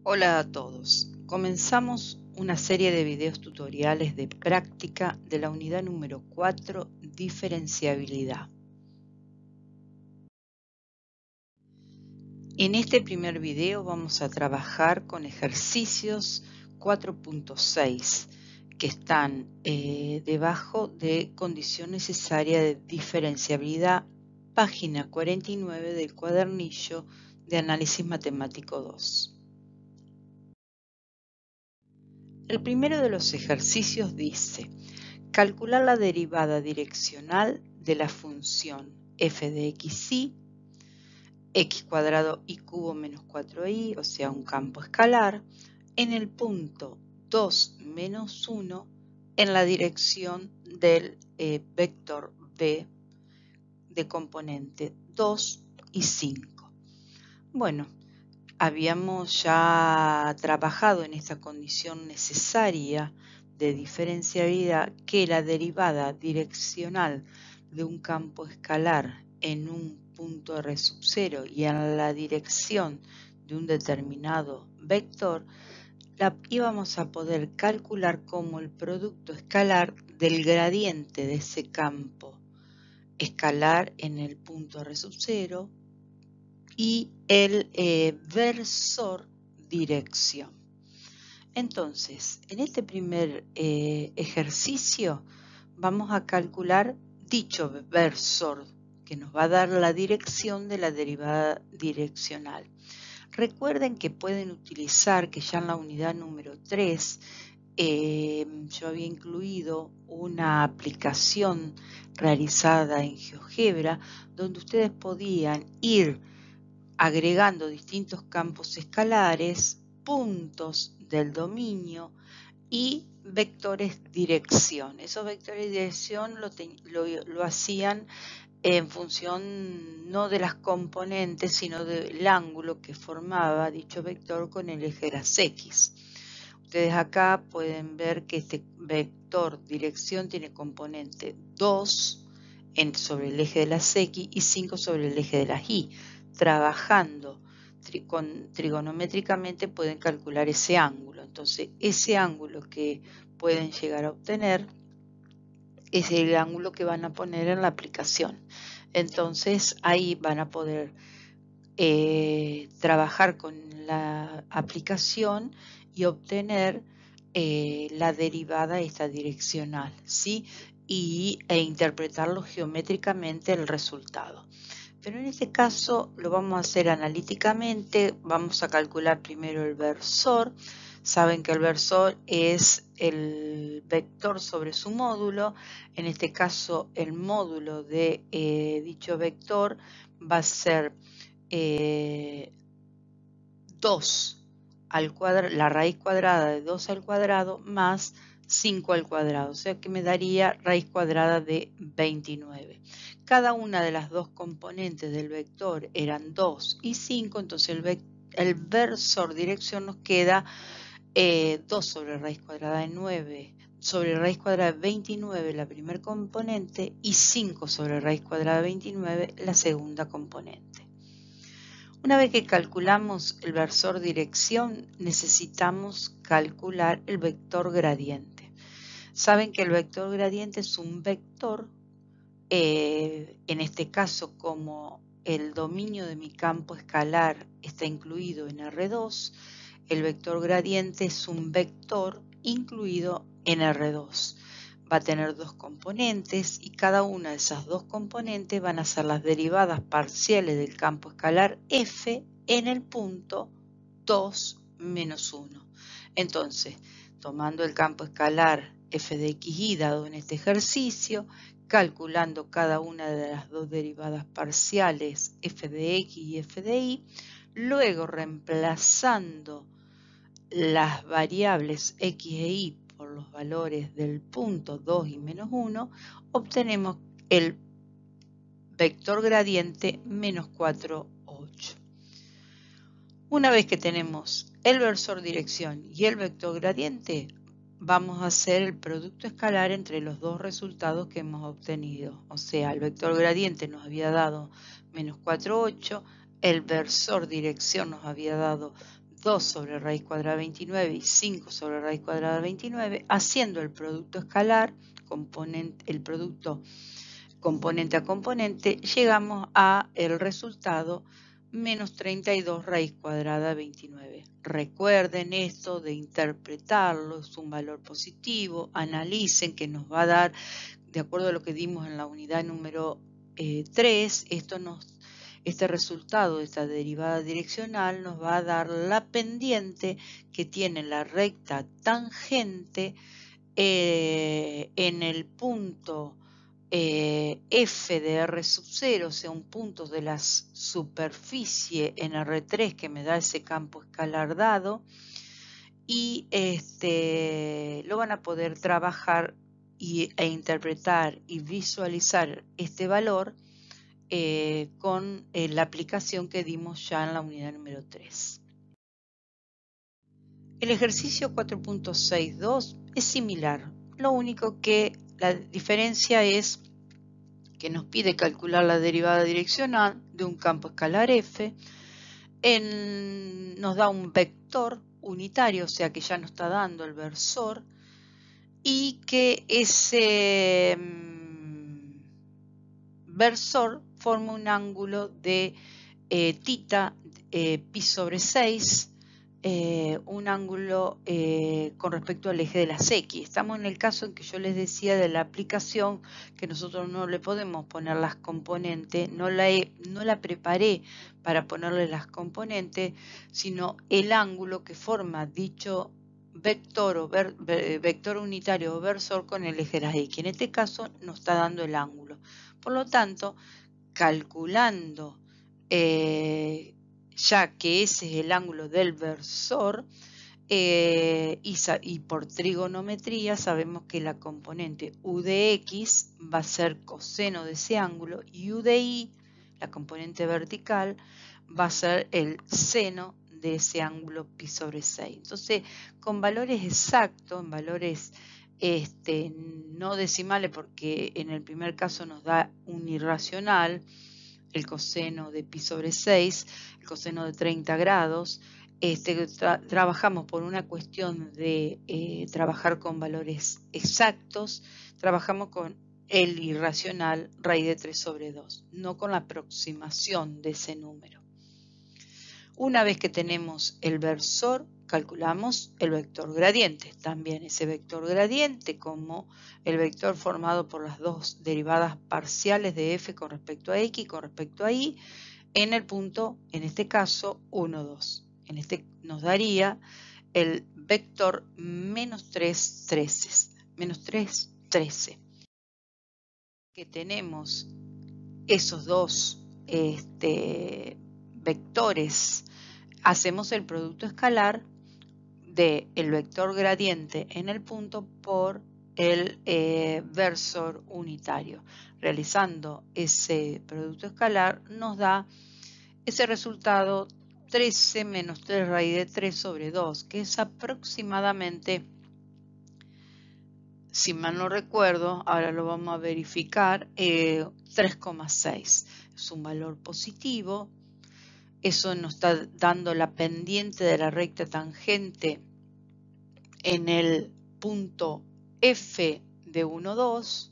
Hola a todos. Comenzamos una serie de videos tutoriales de práctica de la unidad número 4, diferenciabilidad. En este primer video vamos a trabajar con ejercicios 4.6 que están debajo de condición necesaria de diferenciabilidad, página 49 del cuadernillo de análisis matemático 2. El primero de los ejercicios dice: calcular la derivada direccional de la función f de xy, x cuadrado y cubo menos 4y, o sea, un campo escalar, en el punto 2 menos 1 en la dirección del vector b de componente 2 y 5. Bueno, habíamos ya trabajado en esta condición necesaria de diferenciabilidad que la derivada direccional de un campo escalar en un punto R sub 0 y en la dirección de un determinado vector la íbamos a poder calcular como el producto escalar del gradiente de ese campo escalar en el punto R sub 0 y el versor dirección. Entonces, en este primer ejercicio vamos a calcular dicho versor que nos va a dar la dirección de la derivada direccional. Recuerden que pueden utilizar, que ya en la unidad número 3 yo había incluido una aplicación realizada en GeoGebra donde ustedes podían ir agregando distintos campos escalares, puntos del dominio y vectores dirección. Esos vectores de dirección lo hacían en función no de las componentes, sino del ángulo que formaba dicho vector con el eje de las X. Ustedes acá pueden ver que este vector dirección tiene componente 2 sobre el eje de las X y 5 sobre el eje de las Y. Trabajando trigonométricamente pueden calcular ese ángulo. Entonces, ese ángulo que pueden llegar a obtener es el ángulo que van a poner en la aplicación. Entonces, ahí van a poder trabajar con la aplicación y obtener la derivada esta direccional, ¿sí? E interpretarlo geométricamente el resultado. Pero en este caso lo vamos a hacer analíticamente. Vamos a calcular primero el versor. Saben que el versor es el vector sobre su módulo. En este caso el módulo de dicho vector va a ser 2 al cuadrado, la raíz cuadrada de 2 al cuadrado más 5 al cuadrado, o sea que me daría raíz cuadrada de 29. Cada una de las dos componentes del vector eran 2 y 5, entonces el versor dirección nos queda 2 sobre raíz cuadrada de 9 sobre raíz cuadrada de 29 la primera componente y 5 sobre raíz cuadrada de 29 la segunda componente. Una vez que calculamos el versor dirección, necesitamos calcular el vector gradiente. Saben que el vector gradiente es un vector, en este caso como el dominio de mi campo escalar está incluido en R2, el vector gradiente es un vector incluido en R2. Va a tener dos componentes y cada una de esas dos componentes van a ser las derivadas parciales del campo escalar f en el punto 2 menos 1. Entonces, tomando el campo escalar f de xy dado en este ejercicio, calculando cada una de las dos derivadas parciales f de x y f de y, luego reemplazando las variables x e y por los valores del punto 2 y menos 1, obtenemos el vector gradiente menos 4, 8. Una vez que tenemos el versor dirección y el vector gradiente, vamos a hacer el producto escalar entre los dos resultados que hemos obtenido. O sea, el vector gradiente nos había dado menos 4, 8, el versor dirección nos había dado 2 sobre raíz cuadrada de 29 y 5 sobre raíz cuadrada de 29, haciendo el producto escalar, el producto componente a componente, llegamos a el resultado menos 32 raíz cuadrada de 29. Recuerden esto de interpretarlo, es un valor positivo, analicen que nos va a dar, de acuerdo a lo que dimos en la unidad número 3, este resultado de esta derivada direccional nos va a dar la pendiente que tiene la recta tangente en el punto F de R sub 0, o sea, un punto de la superficie en R3 que me da ese campo escalar dado, y lo van a poder trabajar e interpretar y visualizar este valor con la aplicación que dimos ya en la unidad número 3. El ejercicio 4.62 es similar, lo único que la diferencia es que nos pide calcular la derivada direccional de un campo escalar f, nos da un vector unitario, o sea que ya nos está dando el versor, y que ese versor forma un ángulo de tita pi sobre 6, un ángulo con respecto al eje de las X. Estamos en el caso en que yo les decía de la aplicación que nosotros no le podemos poner las componentes, no la preparé para ponerle las componentes, sino el ángulo que forma dicho vector vector unitario o versor con el eje de las X. En este caso nos está dando el ángulo. Por lo tanto, calculando ya que ese es el ángulo del versor, y por trigonometría sabemos que la componente u de x va a ser coseno de ese ángulo y u de y, la componente vertical, va a ser el seno de ese ángulo pi sobre 6. Entonces, con valores exactos, en valores no decimales, porque en el primer caso nos da un irracional, el coseno de pi sobre 6, el coseno de 30 grados. Trabajamos por una cuestión de trabajar con valores exactos, trabajamos con el irracional raíz de 3 sobre 2, no con la aproximación de ese número. Una vez que tenemos el versor, calculamos el vector gradiente. También ese vector gradiente, como el vector formado por las dos derivadas parciales de f con respecto a x y con respecto a y, en el punto, en este caso, 1, 2. Nos daría el vector menos 3, 13. Menos 3, 13. Que tenemos esos dos vectores, hacemos el producto escalar del vector gradiente en el punto por el versor unitario. Realizando ese producto escalar nos da ese resultado 13 menos 3 raíz de 3 sobre 2, que es aproximadamente, si mal no recuerdo, ahora lo vamos a verificar, 3,6. Es un valor positivo. Eso nos está dando la pendiente de la recta tangente en el punto F de 1, 2.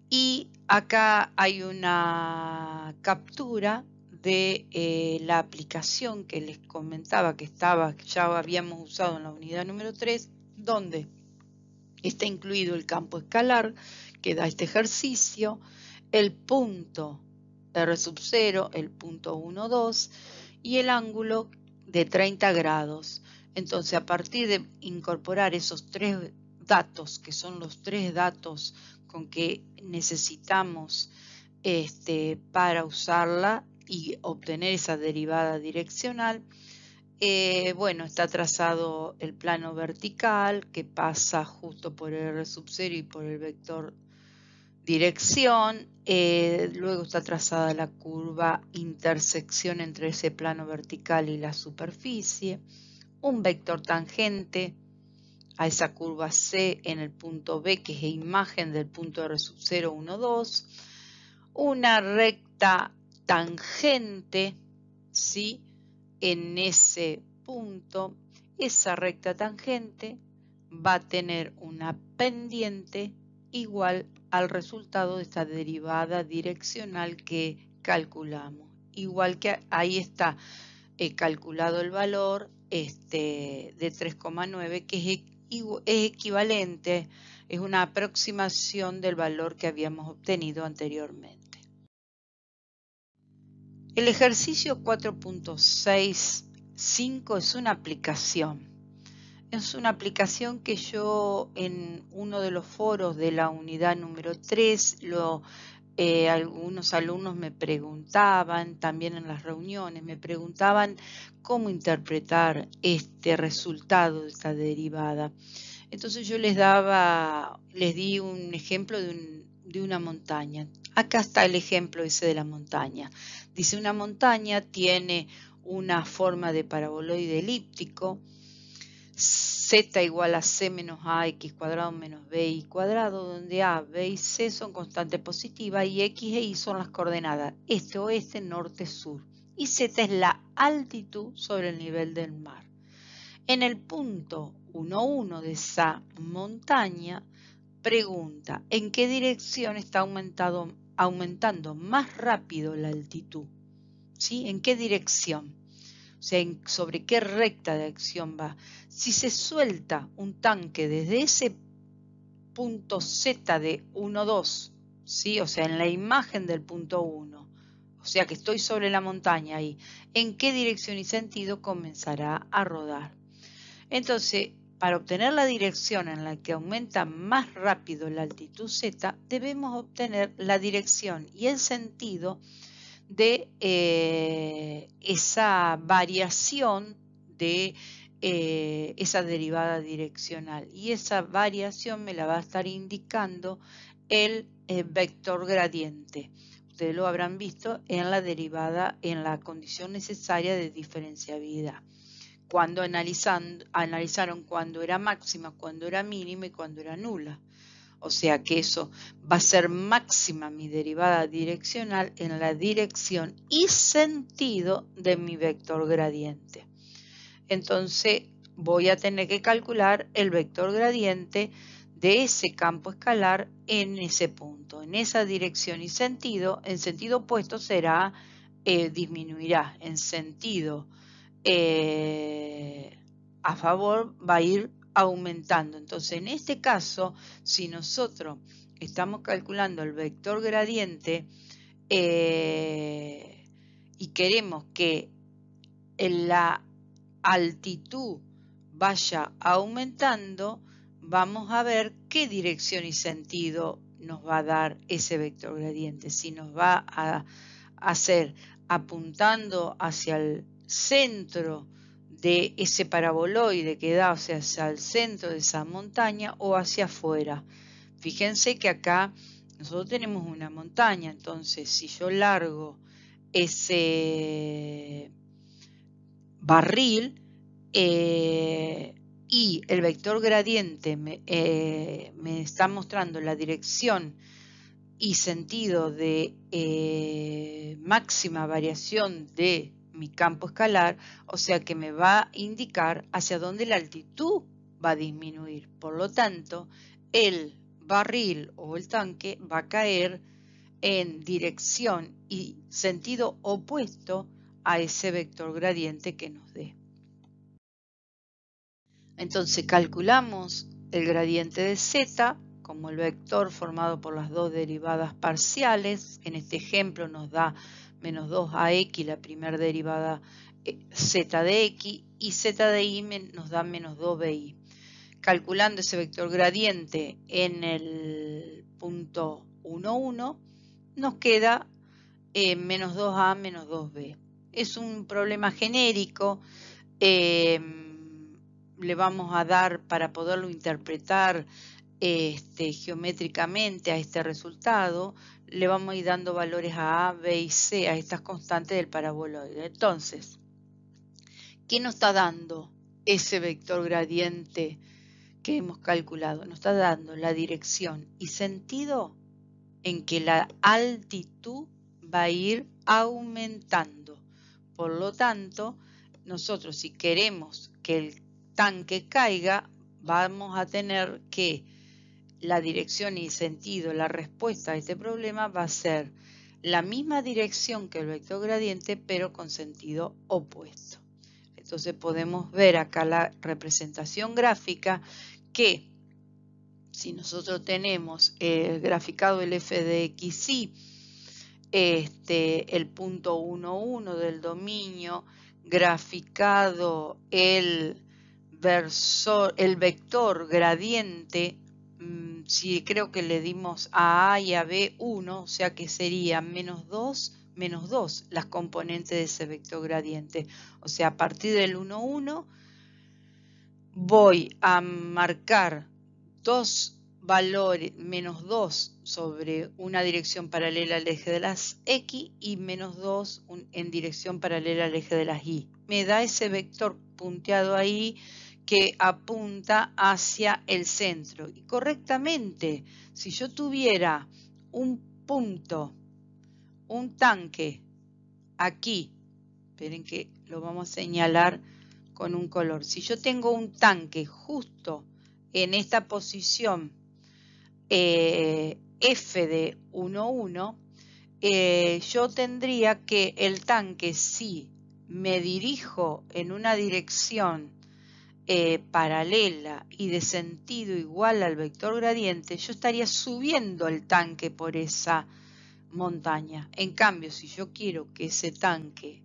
Y acá hay una captura de la aplicación que les comentaba que ya habíamos usado en la unidad número 3, donde está incluido el campo escalar que da este ejercicio, el punto R sub 0, el punto 1, 2 y el ángulo de 30 grados. Entonces, a partir de incorporar esos tres datos, que son los tres datos con que necesitamos para usarla y obtener esa derivada direccional, bueno, está trazado el plano vertical que pasa justo por el R sub 0 y por el vector dirección. Luego está trazada la curva intersección entre ese plano vertical y la superficie. Un vector tangente a esa curva C en el punto B, que es imagen del punto R sub 0, 1, 2. Una recta tangente, ¿sí?, en ese punto, esa recta tangente va a tener una pendiente igual al resultado de esta derivada direccional que calculamos. Igual que ahí está calculado el valor de 3,9, que es equivalente, es una aproximación del valor que habíamos obtenido anteriormente. El ejercicio 4.65 es una aplicación. Es una aplicación que yo en uno de los foros de la unidad número 3, algunos alumnos me preguntaban, también en las reuniones, me preguntaban cómo interpretar este resultado de esta derivada. Entonces yo les di un ejemplo de una montaña. Acá está el ejemplo ese de la montaña. Dice, una montaña tiene una forma de paraboloide elíptico, z igual a c menos ax cuadrado menos bi cuadrado, donde a, b y c son constantes positivas y x e y son las coordenadas este, oeste, norte, sur. Y z es la altitud sobre el nivel del mar. En el punto 1,1 de esa montaña, pregunta, ¿en qué dirección está aumentando más rápido la altitud? ¿Sí? ¿En qué dirección? O sea, ¿sobre qué recta de acción va? Si se suelta un tanque desde ese punto Z de 1,2, ¿sí? O sea, en la imagen del punto 1, o sea que estoy sobre la montaña ahí, ¿en qué dirección y sentido comenzará a rodar? Entonces, para obtener la dirección en la que aumenta más rápido la altitud Z, debemos obtener la dirección y el sentido de esa variación de esa derivada direccional. Y esa variación me la va a estar indicando el vector gradiente. Ustedes lo habrán visto en la derivada, en la condición necesaria de diferenciabilidad. Cuando analizaron cuándo era máxima, cuándo era mínima y cuándo era nula. O sea que eso va a ser máxima mi derivada direccional en la dirección y sentido de mi vector gradiente. Entonces voy a tener que calcular el vector gradiente de ese campo escalar en ese punto. En esa dirección y sentido, en sentido opuesto será, disminuirá. En sentido a favor va a ir aumentando. Entonces, en este caso, si nosotros estamos calculando el vector gradiente y queremos que la altitud vaya aumentando, vamos a ver qué dirección y sentido nos va a dar ese vector gradiente. Si nos va a hacer apuntando hacia el centro de ese paraboloide que da, o sea, hacia el centro de esa montaña o hacia afuera. Fíjense que acá nosotros tenemos una montaña, entonces si yo largo ese barril y el vector gradiente me está mostrando la dirección y sentido de máxima variación de mi campo escalar, o sea que me va a indicar hacia dónde la altitud va a disminuir. Por lo tanto, el barril o el tanque va a caer en dirección y sentido opuesto a ese vector gradiente que nos dé. Entonces calculamos el gradiente de z como el vector formado por las dos derivadas parciales. En este ejemplo nos da menos 2ax, la primera derivada z de x, y z de y nos da menos 2bi. Calculando ese vector gradiente en el punto 1,1, nos queda menos 2a menos 2b. Es un problema genérico. Le vamos a dar, para poderlo interpretar geométricamente a este resultado, le vamos a ir dando valores a B y C, a estas constantes del paraboloide. Entonces, ¿qué nos está dando ese vector gradiente que hemos calculado? Nos está dando la dirección y sentido en que la altitud va a ir aumentando. Por lo tanto, nosotros, si queremos que el tanque caiga, vamos a tener que la dirección y sentido, la respuesta a este problema va a ser la misma dirección que el vector gradiente, pero con sentido opuesto. Entonces podemos ver acá la representación gráfica que si nosotros tenemos graficado el f de xy, el punto 1, 1 del dominio, graficado el vector gradiente, si creo que le dimos a A y a B 1, o sea que sería menos 2, las componentes de ese vector gradiente. O sea, a partir del 1, 1, voy a marcar dos valores, menos 2 sobre una dirección paralela al eje de las X y menos 2 en dirección paralela al eje de las Y. Me da ese vector punteado ahí que apunta hacia el centro. Y correctamente, si yo tuviera un punto, un tanque aquí, esperen que lo vamos a señalar con un color. Si yo tengo un tanque justo en esta posición F de 1, 1, yo tendría que el tanque, si me dirijo en una dirección paralela y de sentido igual al vector gradiente, yo estaría subiendo el tanque por esa montaña. En cambio, si yo quiero que ese tanque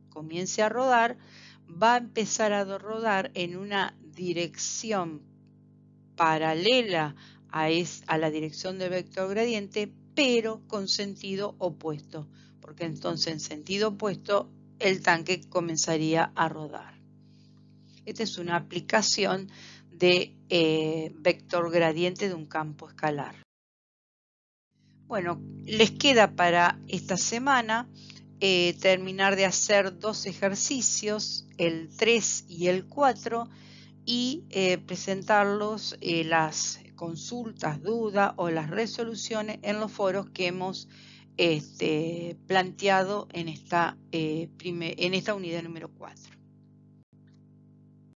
comience a rodar, va a empezar a rodar en una dirección paralela a la dirección del vector gradiente, pero con sentido opuesto, porque entonces en sentido opuesto el tanque comenzaría a rodar. Esta es una aplicación de vector gradiente de un campo escalar. Bueno, les queda para esta semana terminar de hacer dos ejercicios, el 3 y el 4, y presentarlos, las consultas, dudas o las resoluciones en los foros que hemos planteado en esta unidad número 4.